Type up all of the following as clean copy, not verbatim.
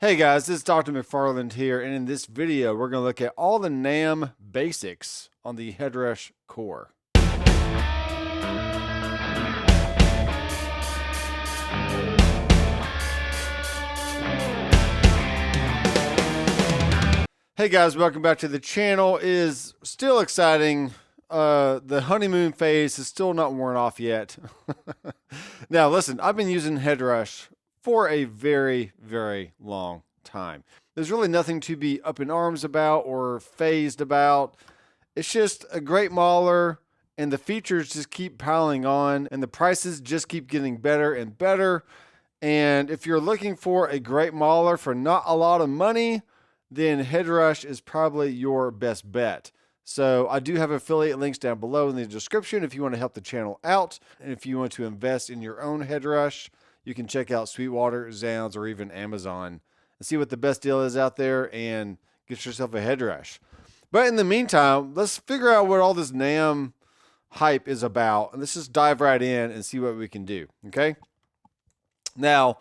Hey guys, this is Doctor McFarland here, and in this video, we're going to look at all the NAMM basics on the Headrush core. Hey guys, welcome back to the channel. It is still exciting. The honeymoon phase is still not worn off yet. Now listen, I've been using Headrush for a very, very long time. There's really nothing to be up in arms about or phased about. It's just a great mauler, and the features just keep piling on, and the prices just keep getting better and better. And if you're looking for a great mauler for not a lot of money, then Headrush is probably your best bet. So I do have affiliate links down below in the description if you want to help the channel out. And if you want to invest in your own Headrush, you can check out Sweetwater, Zounds, or even Amazon and see what the best deal is out there and get yourself a Headrush. But in the meantime, let's figure out what all this NAMM hype is about. And let's just dive right in and see what we can do, okay? Now,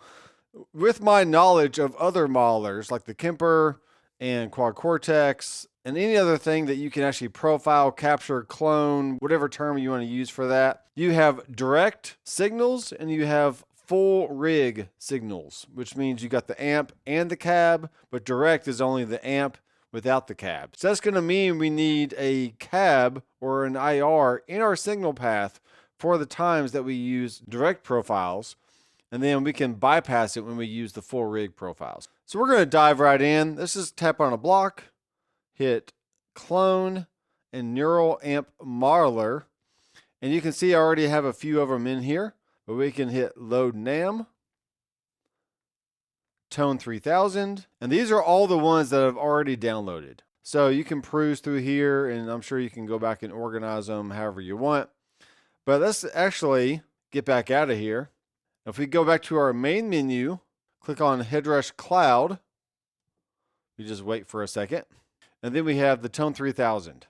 with my knowledge of other maulers like the Kemper and Quad Cortex and any other thing that you can actually profile, capture, clone, whatever term you want to use for that, you have direct signals and you have full rig signals, which means you got the amp and the cab, but direct is only the amp without the cab. So that's going to mean we need a cab or an IR in our signal path for the times that we use direct profiles, and then we can bypass it when we use the full rig profiles. So we're going to dive right in. Let's just tap on a block, hit clone and neural amp modeler, and you can see I already have a few of them in here. But we can hit load NAMM, tone 3000, and these are all the ones that I've already downloaded. So you can peruse through here, and I'm sure you can go back and organize them however you want. But let's actually get back out of here. If we go back to our main menu, click on Headrush Cloud. We just wait for a second. And then we have the tone 3000.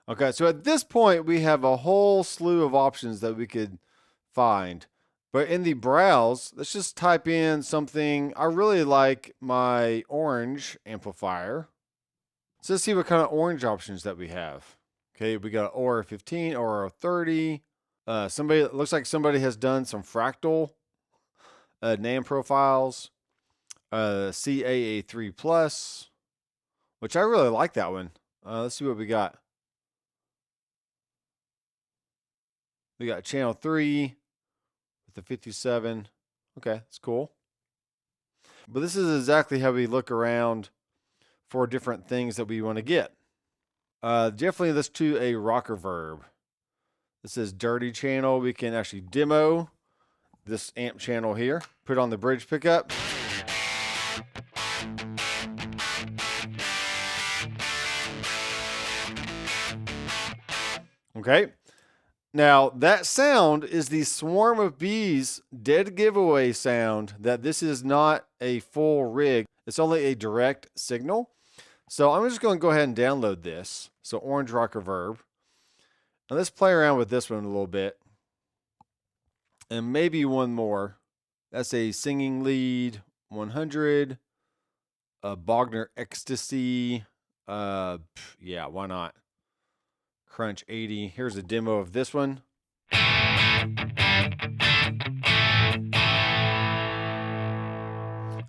Okay, so at this point, we have a whole slew of options that we could find. But in the browse, let's just type in something. I really like my orange amplifier. So let's see what kind of orange options that we have. Okay, we got OR 15, OR 30. Looks like somebody has done some fractal NAMM profiles. CAA3 Plus, which I really like that one. Let's see what we got. We got channel 3. The 57. Okay, that's cool. But this is exactly how we look around for different things that we want to get. Definitely let's do a rocker verb. This is dirty channel. We can actually demo this amp channel here. Put on the bridge pickup. Okay. Now, that sound is the Swarm of Bees dead giveaway sound that this is not a full rig. It's only a direct signal. So I'm just going to go ahead and download this. So orange rocker verb. Now let's play around with this one a little bit. And maybe one more. That's a singing lead 100. A Bogner Ecstasy. Yeah, why not? Crunch 80. Here's a demo of this one.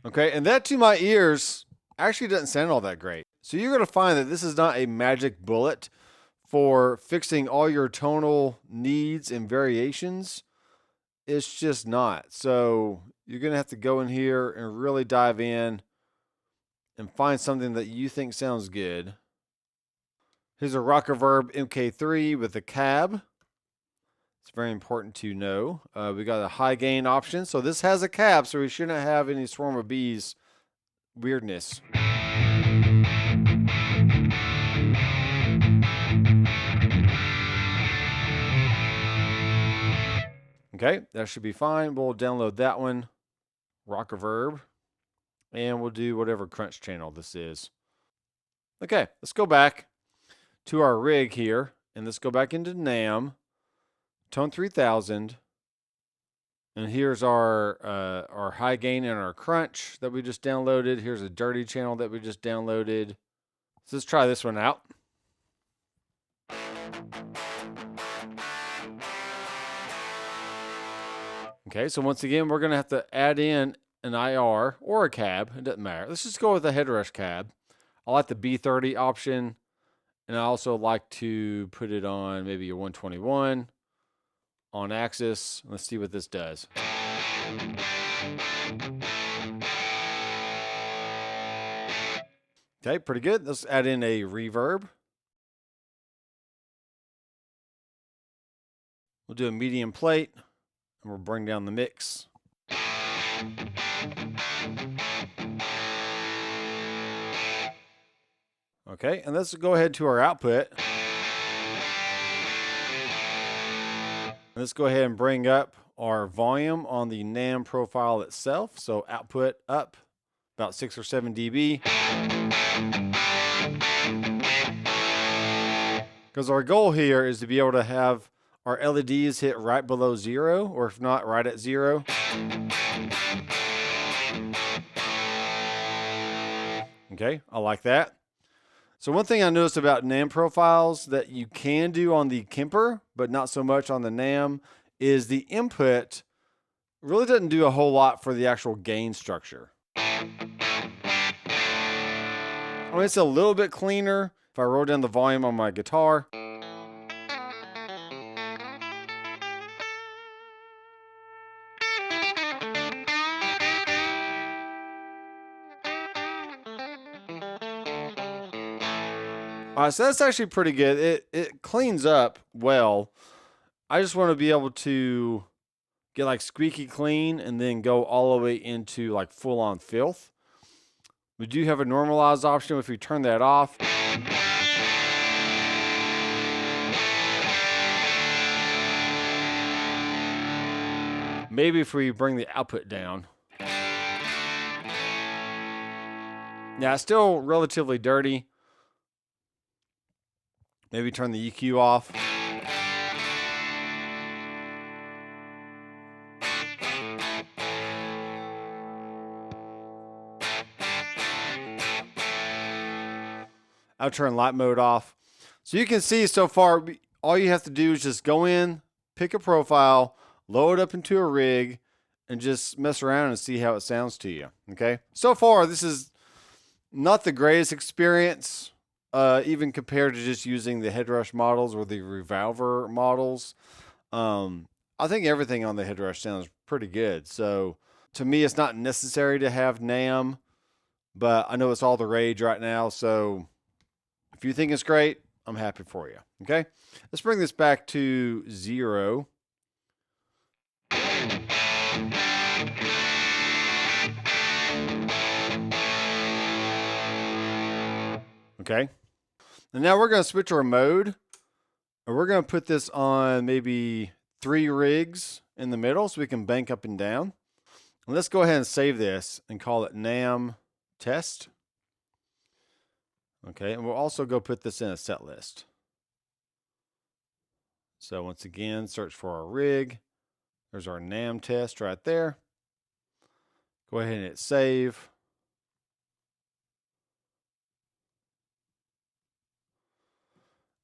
Okay, and that to my ears actually doesn't sound all that great. So you're going to find that this is not a magic bullet for fixing all your tonal needs and variations. It's just not. So you're going to have to go in here and really dive in and find something that you think sounds good. Here's a rocker verb MK3 with a cab. It's very important to know. We got a high gain option. So this has a cab, so we shouldn't have any Swarm of Bees weirdness. Okay, that should be fine. We'll download that one, rocker verb, and we'll do whatever crunch channel this is. Okay, let's go back to our rig here, and let's go back into NAMM, tone 3000, And here's our high gain and our crunch that we just downloaded. Here's a dirty channel that we just downloaded. So let's try this one out. Okay, so once again, we're going to have to add in an IR or a cab. It doesn't matter. Let's just go with a Headrush cab. I like the B30 option, and I also like to put it on maybe a 121 on axis. Let's see what this does. Okay, pretty good. Let's add in a reverb. We'll do a medium plate, and we'll bring down the mix. Okay, and let's go ahead to our output. And let's go ahead and bring up our volume on the NAM profile itself. So output up about 6 or 7 dB. Because our goal here is to be able to have our LEDs hit right below 0, or if not, right at 0. Okay, I like that. So one thing I noticed about NAM profiles that you can do on the Kemper, but not so much on the NAM, is the input really doesn't do a whole lot for the actual gain structure. I mean, it's a little bit cleaner if I roll down the volume on my guitar. So that's actually pretty good. It cleans up well. I just want to be able to get like squeaky clean and then go all the way into like full on filth. We do have a normalize option if we turn that off. Maybe if we bring the output down. Yeah, it's still relatively dirty. Maybe turn the EQ off. I'll turn light mode off. So you can see so far, all you have to do is just go in, pick a profile, load it up into a rig, and just mess around and see how it sounds to you. Okay. So far, this is not the greatest experience. Even compared to just using the Headrush models or the Revolver models. I think everything on the Headrush sounds pretty good. So to me, it's not necessary to have NAM, but I know it's all the rage right now. So if you think it's great, I'm happy for you. Okay, let's bring this back to 0. Okay. And now we're going to switch our mode, and we're going to put this on maybe 3 rigs in the middle so we can bank up and down. And let's go ahead and save this and call it NAM test. Okay, and we'll also go put this in a set list. So once again, search for our rig. There's our NAM test right there. Go ahead and hit save.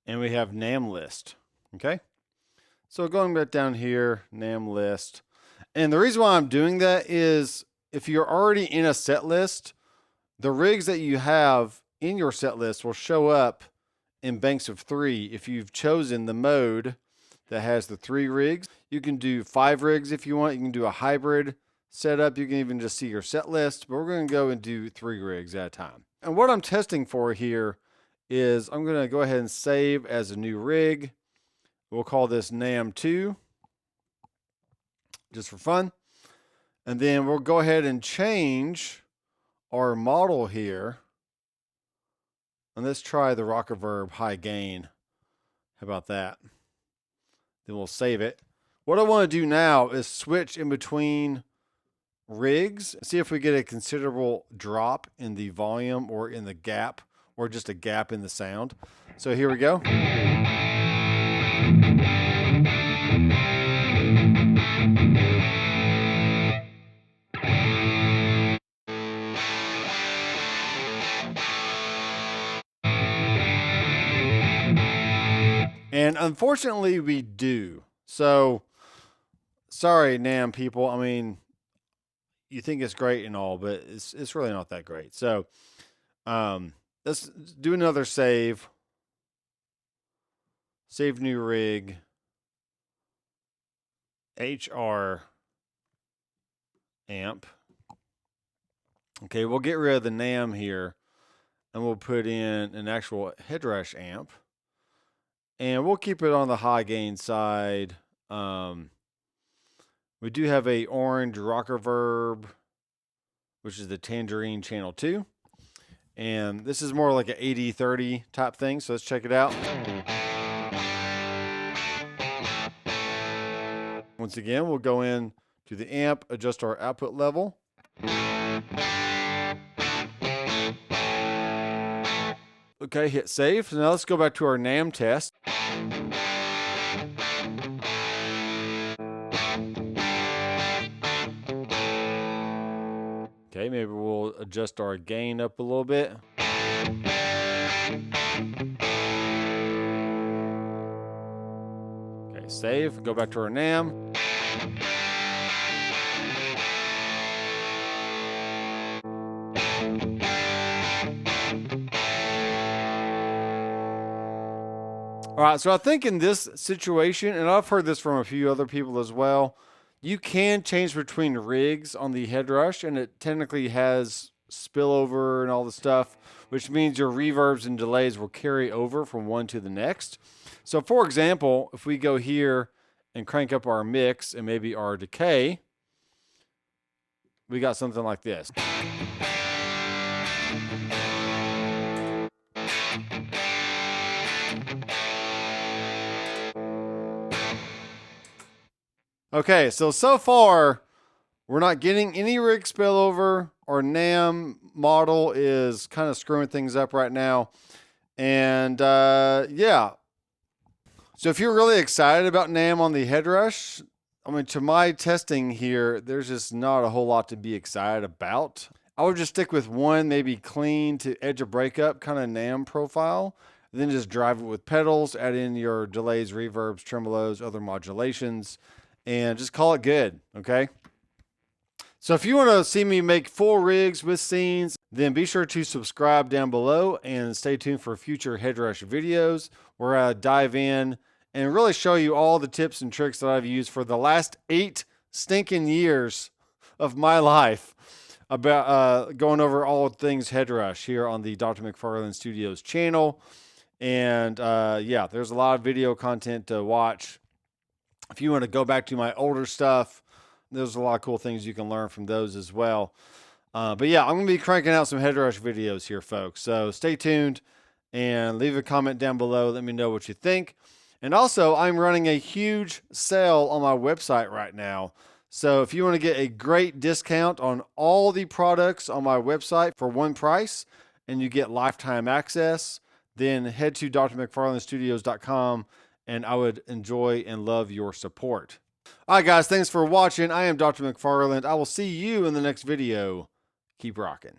And we have NAM list. Okay. So going back down here, NAM list. And the reason why I'm doing that is if you're already in a set list, the rigs that you have in your set list will show up in banks of 3. If you've chosen the mode that has the 3 rigs, you can do 5 rigs if you want. You can do a hybrid setup. You can even just see your set list, but we're going to go and do 3 rigs at a time. And what I'm testing for here is I'm going to go ahead and save as a new rig. We'll call this NAM2 just for fun. And then we'll go ahead and change our model here. And let's try the Rockaverb high gain. How about that? Then we'll save it. What I want to do now is switch in between rigs, see if we get a considerable drop in the volume or in the gap, or just a gap in the sound. So here we go. And unfortunately, we do. So, sorry, NAMM people. I mean, you think it's great and all, but it's really not that great. So, let's do another save. Save new rig. HR amp. Okay, we'll get rid of the NAMM here, and we'll put in an actual Headrush amp. And we'll keep it on the high gain side. We do have a orange rocker verb, which is the Tangerine Channel 2. And this is more like an 80-30 type thing, so let's check it out. Once again, we'll go in to the amp, adjust our output level. Okay, hit save. So now let's go back to our NAMM test. Okay, maybe we'll adjust our gain up a little bit. Okay, save. Go back to our NAMM. All right, so I think in this situation, and I've heard this from a few other people as well, you can change between rigs on the Headrush, and it technically has spillover and all the stuff, which means your reverbs and delays will carry over from one to the next. So for example, if we go here and crank up our mix and maybe our decay, we got something like this. Okay, so far, we're not getting any rig spillover. Our NAMM model is kind of screwing things up right now. And yeah. So if you're really excited about NAMM on the Headrush, I mean, to my testing here, there's just not a whole lot to be excited about. I would just stick with one, maybe clean to edge of breakup kind of NAMM profile. Then just drive it with pedals, add in your delays, reverbs, tremolos, other modulations, and just call it good, okay? So if you want to see me make full rigs with scenes, then be sure to subscribe down below and stay tuned for future Headrush videos where I dive in and really show you all the tips and tricks that I've used for the last 8 stinking years of my life about going over all things Headrush here on the Doctor McFarland Studios channel. And yeah, there's a lot of video content to watch. If you want to go back to my older stuff, there's a lot of cool things you can learn from those as well. But yeah, I'm going to be cranking out some Headrush videos here, folks. So stay tuned and leave a comment down below. Let me know what you think. And also, I'm running a huge sale on my website right now. So if you want to get a great discount on all the products on my website for one price, and you get lifetime access, then head to drmcfarlandstudios.com. And I would enjoy and love your support. All right, guys, thanks for watching. I am Dr. McFarland. I will see you in the next video. Keep rocking.